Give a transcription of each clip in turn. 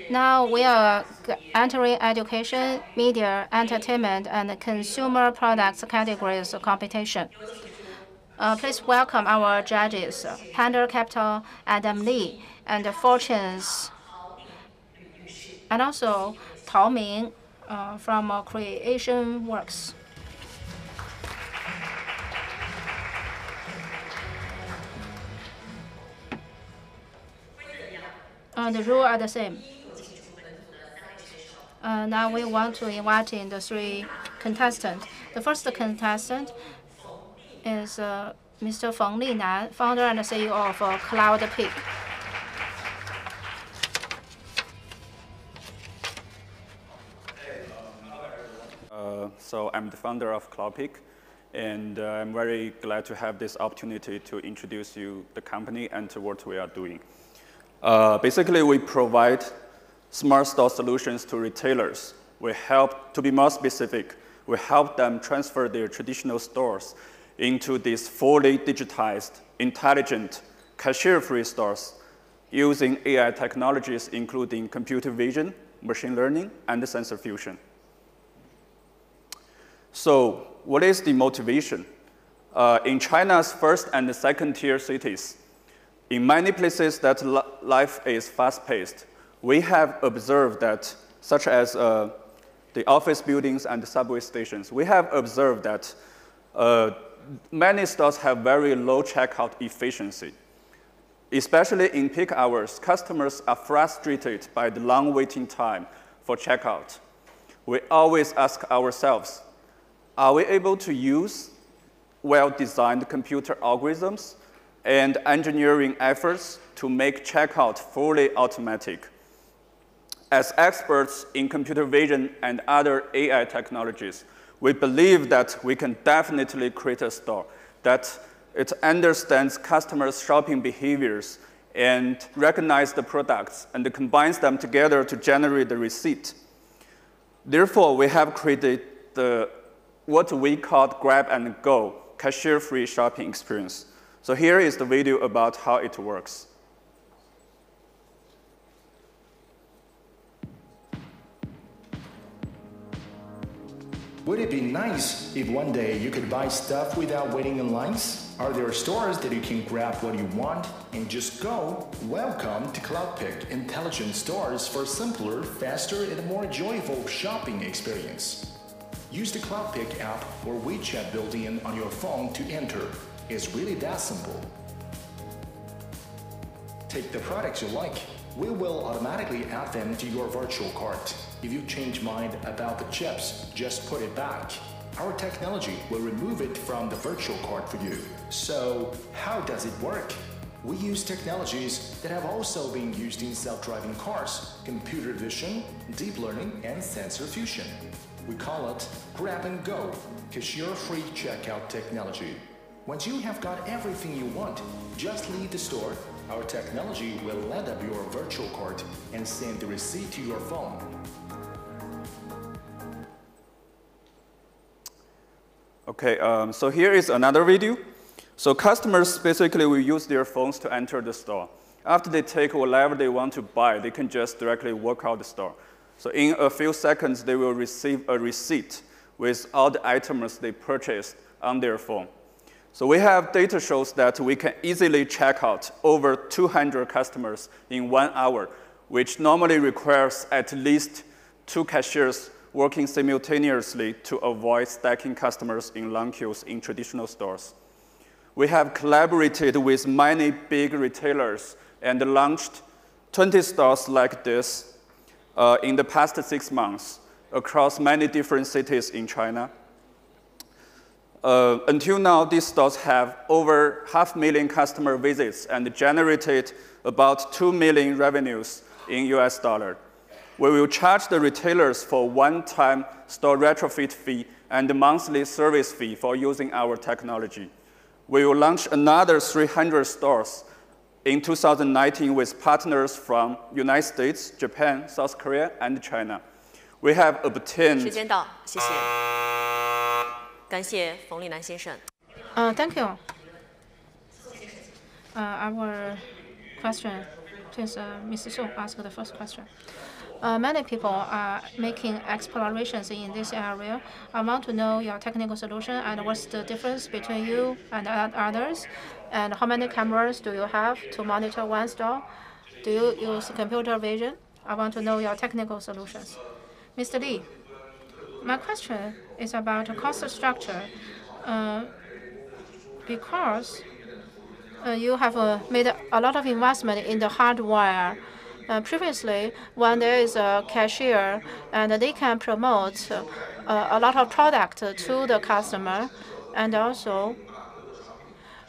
Now we are entering education, media, entertainment, and consumer products categories competition. Please welcome our judges, Panda Capital, Adam Lee, and Fortunes, and also Tao Ming from Creation Works. The rules are the same. Now we want to invite in the three contestants. The first contestant is Mr. Feng Linan, founder and CEO of Cloudpick. So I'm the founder of Cloudpick, and I'm very glad to have this opportunity to introduce you the company and to what we are doing. Basically, we provide smart store solutions to retailers. We help, to be more specific, we help them transfer their traditional stores into these fully digitized, intelligent, cashier-free stores using AI technologies, including computer vision, machine learning, and sensor fusion. So what is the motivation? In China's first and second-tier cities, in many places that life is fast-paced, we have observed that, such as the office buildings and the subway stations, we have observed that many stores have very low checkout efficiency. Especially in peak hours, customers are frustrated by the long waiting time for checkout. We always ask ourselves, are we able to use well-designed computer algorithms and engineering efforts to make checkout fully automatic? As experts in computer vision and other AI technologies, we believe that we can definitely create a store that it understands customers' shopping behaviors and recognize the products and combines them together to generate the receipt. Therefore, we have created what we call grab and go, cashier-free shopping experience. So here is the video about how it works. Would it be nice if one day you could buy stuff without waiting in lines? Are there stores that you can grab what you want and just go? Welcome to Cloudpick, intelligent stores for simpler, faster, and more joyful shopping experience. Use the Cloudpick app or WeChat built-in on your phone to enter. It's really that simple. Take the products you like. We will automatically add them to your virtual cart. If you change mind about the chips, just put it back. Our technology will remove it from the virtual cart for you. So, how does it work? We use technologies that have also been used in self-driving cars, computer vision, deep learning, and sensor fusion. We call it grab and go, cashier-free checkout technology. Once you have got everything you want, just leave the store. Our technology will land up your virtual cart and send the receipt to your phone. Okay, so here is another video. So customers basically will use their phones to enter the store. After they take whatever they want to buy, they can just directly walk out the store. So in a few seconds, they will receive a receipt with all the items they purchased on their phone. So we have data shows that we can easily check out over 200 customers in 1 hour, which normally requires at least 2 cashiers working simultaneously to avoid stacking customers in long queues in traditional stores. We have collaborated with many big retailers and launched 20 stores like this in the past 6 months across many different cities in China. Until now, these stores have over 500,000 customer visits and generated about 2 million revenues in US dollar. We will charge the retailers for one-time store retrofit fee and the monthly service fee for using our technology. We will launch another 300 stores in 2019 with partners from United States, Japan, South Korea, and China. We have obtained... 时间到，谢谢。感谢冯立南先生。Thank you. Our question Please, Mr. Zhou, ask the first question. Many people are making explorations in this area. I want to know your technical solution and what's the difference between you and others, and how many cameras do you have to monitor one store? Do you use computer vision? I want to know your technical solutions. Mr. Li, my question is about cost structure. Because you have made a lot of investment in the hardware. Previously, when there is a cashier and they can promote a lot of product to the customer, and also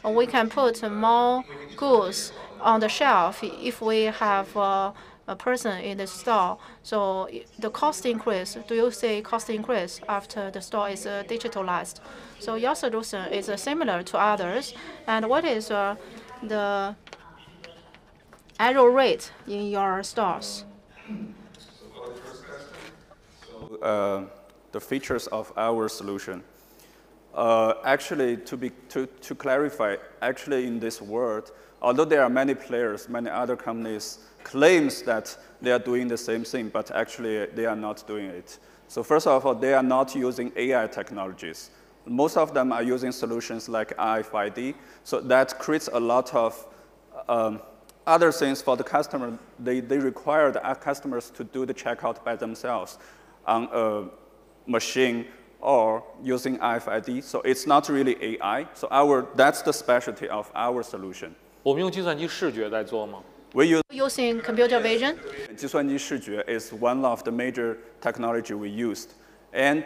we can put more goods on the shelf if we have a person in the store. So the cost increase, do you see cost increase after the store is digitalized? So your solution is similar to others. And what is the error rate in your stores? The features of our solution. Actually, to clarify, actually in this world, although there are many players, many other companies claims that they are doing the same thing, but actually they are not doing it. So first of all, they are not using AI technologies. Most of them are using solutions like RFID. So that creates a lot of other things for the customer. They require the customers to do the checkout by themselves on a machine or using RFID. So it's not really AI. So that's the specialty of our solution. 我们用计算机视觉在做吗？ We use Using computer vision? 计算机视觉 is one of the major technology we used. And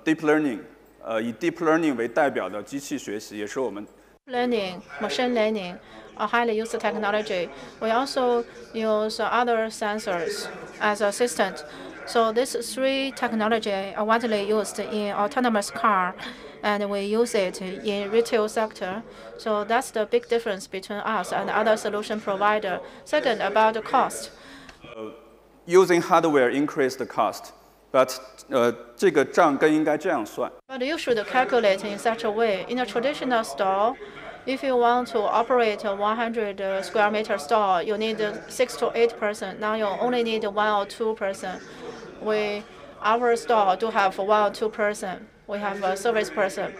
deep learning, 以 deep learning 为代表的机器学习也是我们 Learning, machine learning, a highly used technology. We also use other sensors as assistant. So these three technology are widely used in autonomous car, and we use it in retail sector. So that's the big difference between us and other solution provider. Second, about the cost. Using hardware increase the cost, but 这个账根应该这样算。 But you should calculate in such a way. In a traditional store, if you want to operate a 100 square meter store, you need 6 to 8 person. Now you only need 1 or 2 person. Our store do have 1 or 2 person. We have a service person.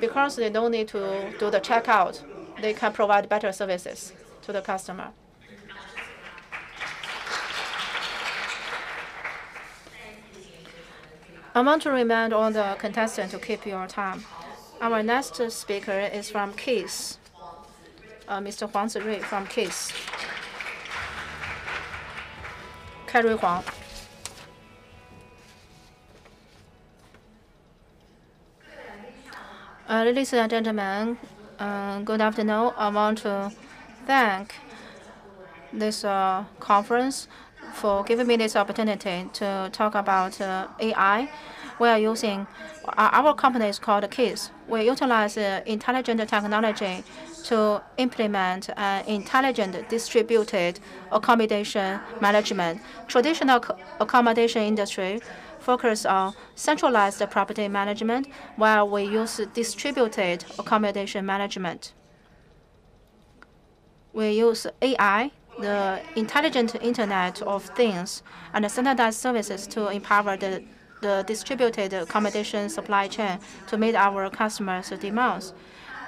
Because they don't need to do the checkout, they can provide better services to the customer. I want to remind all the contestants to keep your time. Our next speaker is from Case, Mr. Huang from Case. Cary Huang. Ladies and gentlemen, good afternoon. I want to thank this conference for giving me this opportunity to talk about AI. We are using, our company is called KISS. We utilize intelligent technology to implement intelligent distributed accommodation management. Traditional accommodation industry focus on centralized property management, while we use distributed accommodation management. We use AI, the intelligent Internet of Things, and standardized services to empower the distributed accommodation supply chain to meet our customers' demands.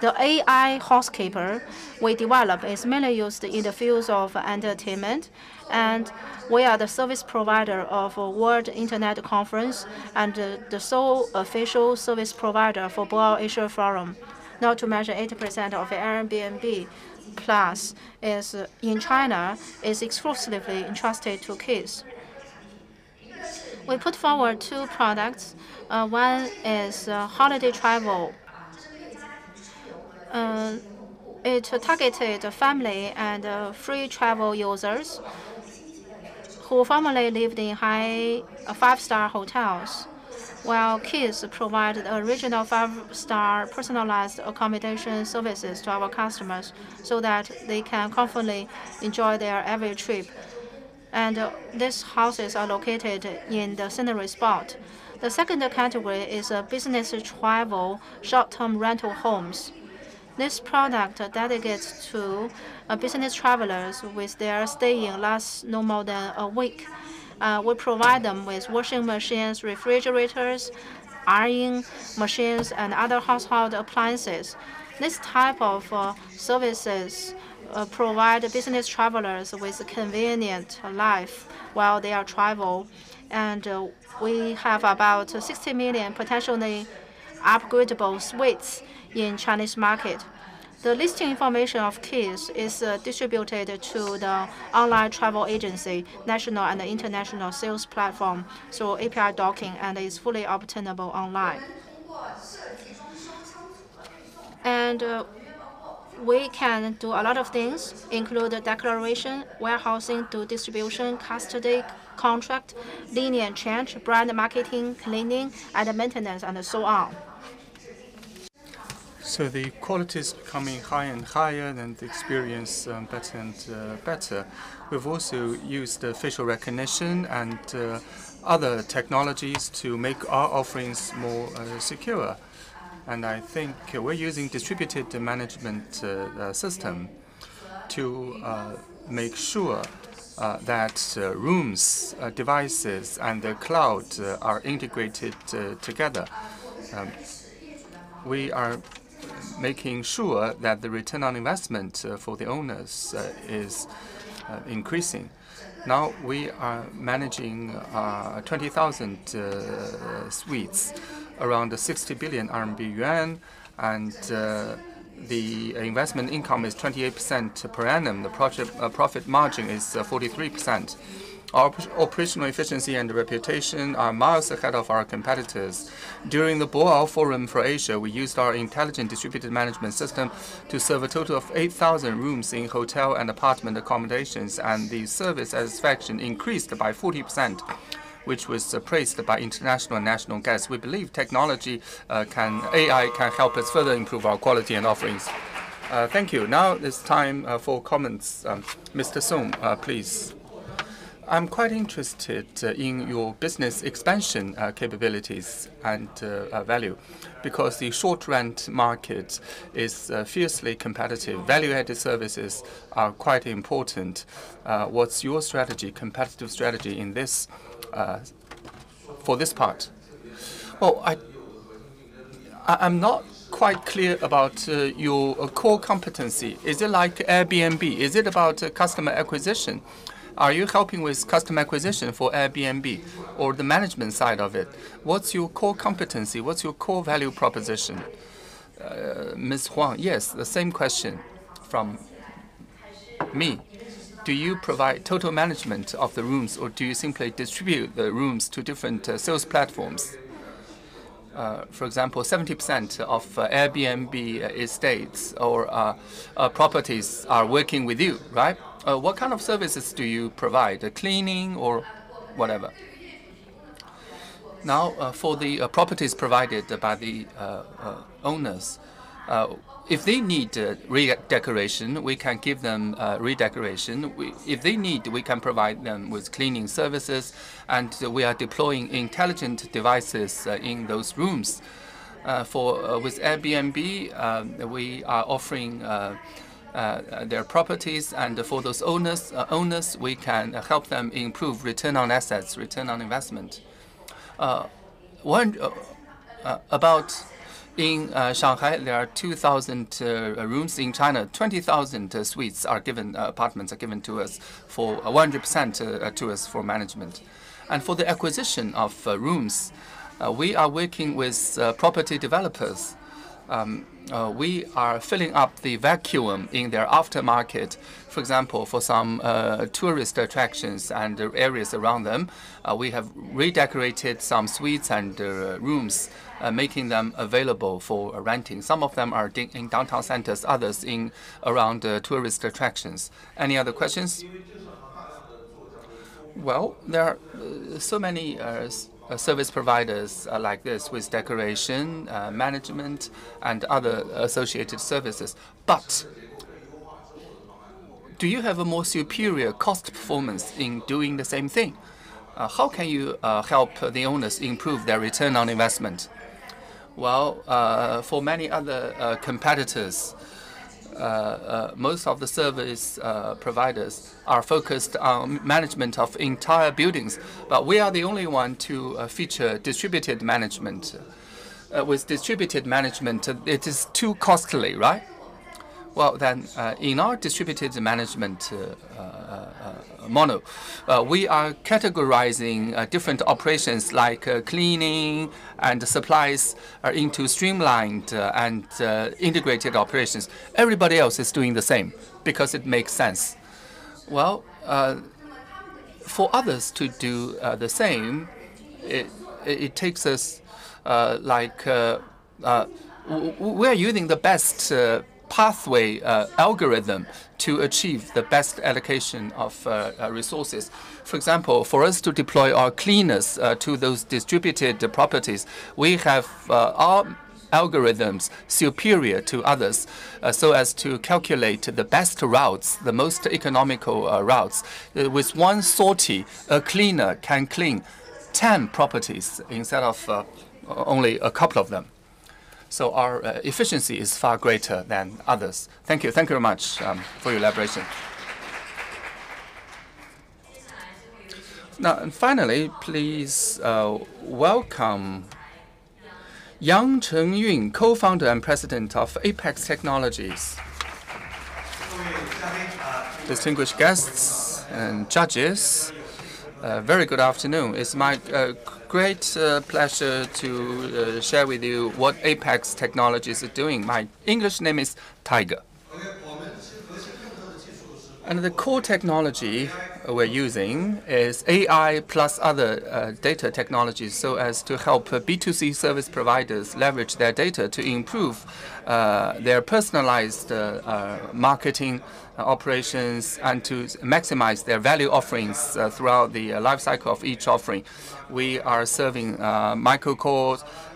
The AI housekeeper we develop is mainly used in the fields of entertainment, and we are the service provider of a World Internet Conference and the sole official service provider for Boao Asia Forum. Not to mention 80% of Airbnb Plus is in China is exclusively entrusted to KISS. We put forward 2 products. One is holiday travel. It targeted family and free travel users who formerly lived in high 5-star hotels, while KISS provided original 5-star personalized accommodation services to our customers so that they can comfortably enjoy their every trip. And these houses are located in the scenery spot. The second category is business travel short-term rental homes. This product dedicates to business travelers with their staying lasts no more than a week. We provide them with washing machines, refrigerators, ironing machines, and other household appliances. This type of services provide business travelers with a convenient life while they are travel. And we have about 60 million potentially upgradable suites in Chinese market. The listing information of keys is distributed to the online travel agency, national and international sales platform through API docking and is fully obtainable online. And we can do a lot of things, include declaration, warehousing to distribution, custody, contract, linear change, brand marketing, cleaning, and maintenance, and so on. So the quality is becoming higher and higher, and the experience better and better. We've also used facial recognition and other technologies to make our offerings more secure. And I think we're using distributed management system to make sure that rooms, devices, and the cloud are integrated together. We are making sure that the return on investment for the owners is increasing. Now we are managing 20,000 suites, around 60 billion RMB yuan, and the investment income is 28% per annum. The profit margin is 43%. Our operational efficiency and reputation are miles ahead of our competitors. During the Boao Forum for Asia, we used our intelligent distributed management system to serve a total of 8,000 rooms in hotel and apartment accommodations, and the service satisfaction increased by 40%, which was praised by international and national guests. We believe technology AI can help us further improve our quality and offerings. Thank you. Now it's time for comments. Mr. Song, please. I'm quite interested in your business expansion capabilities and value, because the short rent market is fiercely competitive. Value-added services are quite important. What's your strategy, competitive strategy in this for this part? Well, I'm not quite clear about your core competency. Is it like Airbnb? Is it about customer acquisition? Are you helping with customer acquisition for Airbnb or the management side of it? What's your core competency? What's your core value proposition? Ms. Huang, yes, the same question from me. Do you provide total management of the rooms, or do you simply distribute the rooms to different sales platforms? For example, 70% of Airbnb estates or properties are working with you, right? What kind of services do you provide? Cleaning or whatever? Now, for the properties provided by the owners, if they need redecoration, we can give them redecoration. If they need, we can provide them with cleaning services, and we are deploying intelligent devices in those rooms. With Airbnb, we are offering their properties, and for those owners, we can help them improve return on assets, return on investment. In Shanghai, there are 2,000 rooms. In China, 20,000 suites are given, apartments are given to us for 100% to us for management. And for the acquisition of rooms, we are working with property developers. We are filling up the vacuum in their aftermarket. For example, for some tourist attractions and areas around them, we have redecorated some suites and rooms, making them available for renting. Some of them are in downtown centers, others in around tourist attractions. Any other questions? Well, there are so many service providers like this with decoration, management, and other associated services. But do you have a more superior cost performance in doing the same thing? How can you help the owners improve their return on investment? Well, for many other competitors, most of the service providers are focused on management of entire buildings, but we are the only one to feature distributed management. With distributed management, it is too costly, right? Well, then, in our distributed management model, we are categorizing different operations like cleaning and supplies into streamlined and integrated operations. Everybody else is doing the same because it makes sense. Well, for others to do the same, it takes us we're using the best pathway algorithm to achieve the best allocation of resources. For example, for us to deploy our cleaners to those distributed properties, we have our algorithms superior to others so as to calculate the best routes, the most economical routes. With one sortie, a cleaner can clean 10 properties instead of only a couple of them. So our efficiency is far greater than others. Thank you. Thank you very much for your elaboration. Now, and finally, please welcome Yang Chunyu, co-founder and president of Apex Technologies. Distinguished guests and judges, very good afternoon. It's my great pleasure to share with you what Apex Technologies is doing. My English name is Tiger. And the core technology we're using is AI plus other data technologies so as to help B2C service providers leverage their data to improve their personalized marketing operations and to maximize their value offerings throughout the life cycle of each offering. We are serving Michael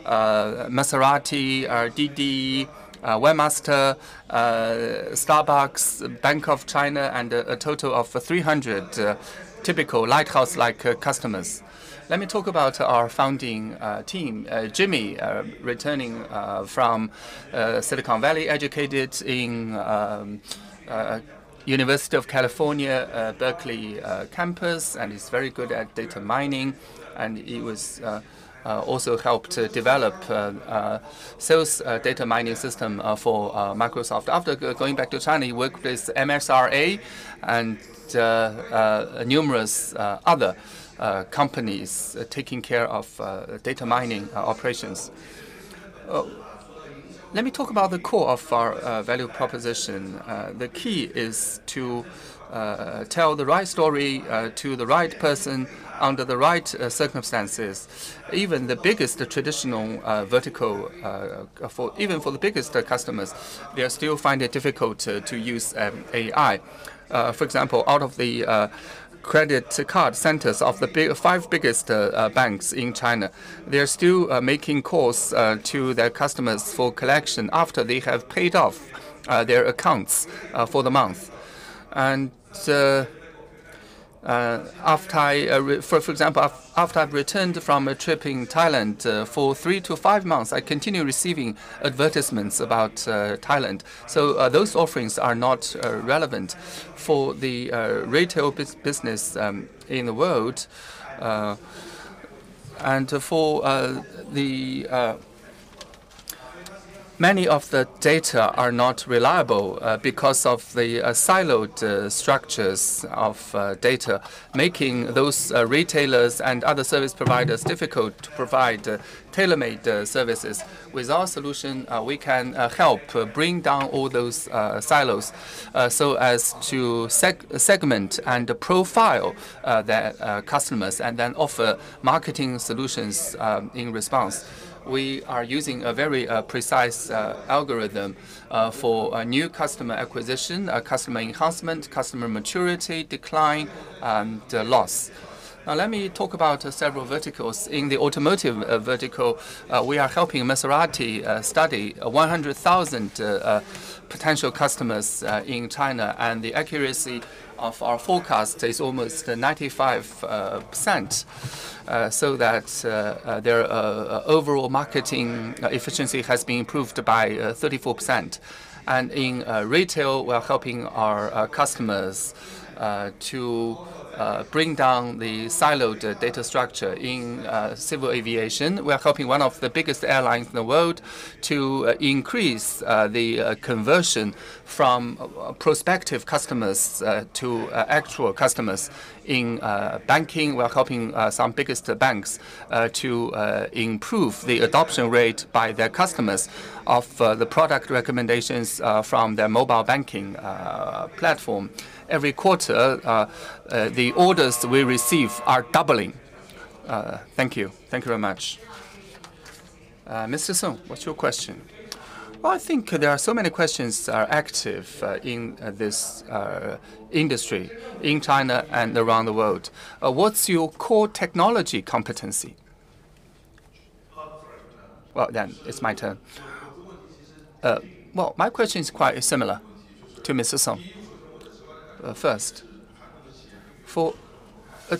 Maserati, Didi, Webmaster, Starbucks, Bank of China, and a total of 300 typical lighthouse-like customers. Let me talk about our founding team. Jimmy, returning from Silicon Valley, educated in University of California, Berkeley campus, and he's very good at data mining, and he was also helped develop sales data mining system for Microsoft. After going back to China, he worked with MSRA and numerous other companies taking care of data mining operations. Let me talk about the core of our value proposition. The key is to tell the right story to the right person under the right circumstances. Even the biggest traditional vertical, even for the biggest customers, they still find it difficult to use AI. For example, out of the credit card centers of the five biggest banks in China, they're still making calls to their customers for collection after they have paid off their accounts for the month. And for example, after I've returned from a trip in Thailand for 3 to 5 months, I continue receiving advertisements about Thailand. So those offerings are not relevant for the retail business in the world, and for the many of the data are not reliable because of the siloed structures of data, making those retailers and other service providers difficult to provide tailor-made services. With our solution, we can help bring down all those silos so as to segment and profile their customers and then offer marketing solutions in response. We are using a very precise algorithm for new customer acquisition, customer enhancement, customer maturity, decline, and loss. Now, let me talk about several verticals. In the automotive vertical, we are helping Maserati study 100,000 potential customers in China, and the accuracy of our forecast is almost 95%, so that their overall marketing efficiency has been improved by 34%. And in retail, we are helping our customers to bring down the siloed data structure. In civil aviation, we are helping one of the biggest airlines in the world to increase the conversion from prospective customers to actual customers. In banking, we are helping some biggest banks to improve the adoption rate by their customers of the product recommendations from their mobile banking platform. Every quarter, the orders we receive are doubling. Thank you. Thank you very much. Mr. Song, what's your question? Well, I think there are so many questions are active in this industry in China and around the world. What's your core technology competency? Well, then it's my turn. Well, my question is quite similar to Mr. Song. First, for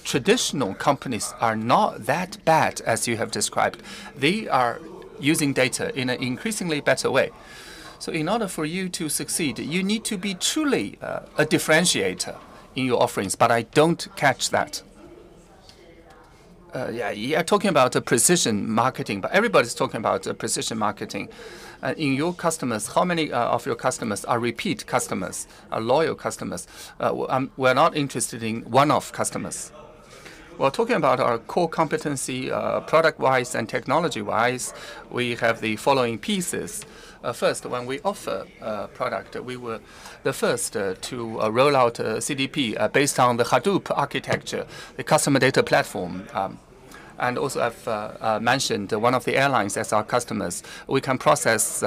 traditional companies are not that bad as you have described. They are using data in an increasingly better way. So in order for you to succeed, you need to be truly a differentiator in your offerings, but I don't catch that. Yeah, you're talking about precision marketing, but everybody's talking about precision marketing. In your customers, how many of your customers are repeat customers, are loyal customers? We're not interested in one-off customers. Well, talking about our core competency, product-wise and technology-wise, we have the following pieces. First, when we offer a product, we were the first to roll out a CDP based on the Hadoop architecture, the customer data platform. And also, I've mentioned one of the airlines as our customers. We can process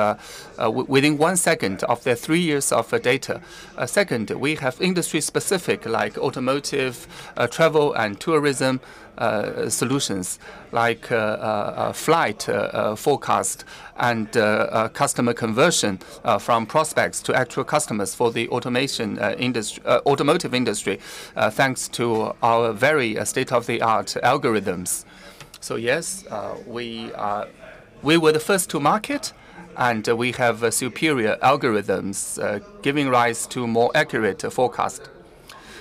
within 1 second of their 3 years of data. Second, we have industry-specific, like automotive, travel, and tourism solutions, like flight forecast and customer conversion from prospects to actual customers for the automotive industry, thanks to our very state-of-the-art algorithms. So yes, we were the first to market, and we have superior algorithms giving rise to more accurate forecast.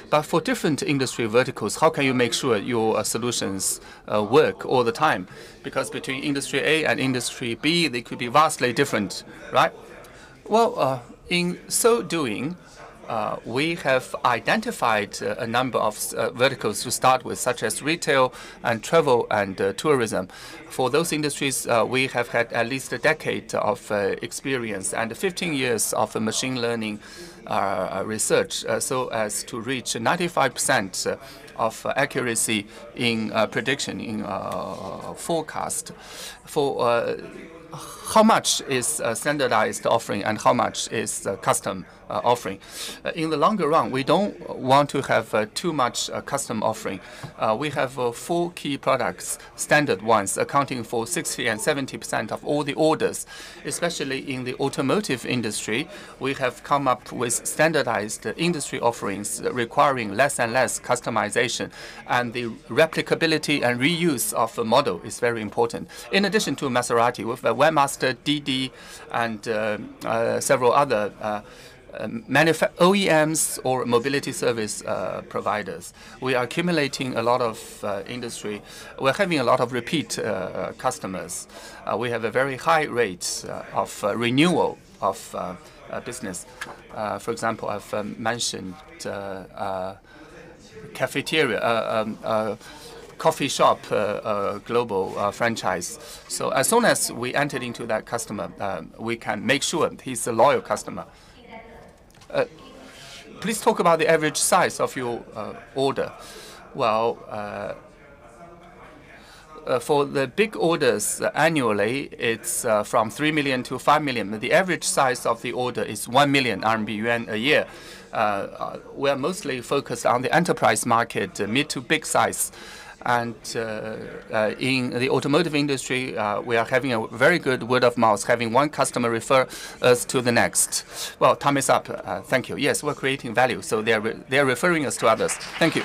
But for different industry verticals, how can you make sure your solutions work all the time? Because between industry A and industry B, they could be vastly different, right? Well, in so doing, we have identified a number of verticals to start with, such as retail and travel and tourism. For those industries, we have had at least a decade of experience and 15 years of machine learning research, so as to reach 95% of accuracy in prediction, in forecast. For how much is standardized offering and how much is custom offering. In the longer run, we don't want to have too much custom offering. We have 4 key products, standard ones, accounting for 60 and 70% of all the orders. Especially in the automotive industry, we have come up with standardized industry offerings requiring less and less customization. And the replicability and reuse of a model is very important. In addition to Maserati, with Webmaster, DD, and several other OEMs or mobility service providers. We are accumulating a lot of industry. We're having a lot of repeat customers. We have a very high rate of renewal of business. For example, I've mentioned cafeteria, coffee shop global franchise. So as soon as we entered into that customer, we can make sure he's a loyal customer. Please talk about the average size of your order. Well, for the big orders annually, it's from 3 million to 5 million. The average size of the order is 1 million RMB yuan a year. We're mostly focused on the enterprise market, mid to big size. And in the automotive industry, we are having a very good word of mouth, having one customer refer us to the next. Well, time is up. Thank you. Yes, we're creating value, so they're referring us to others. Thank you.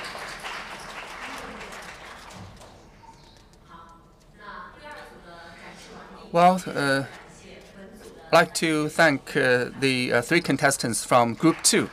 Well, I'd like to thank the 3 contestants from Group 2.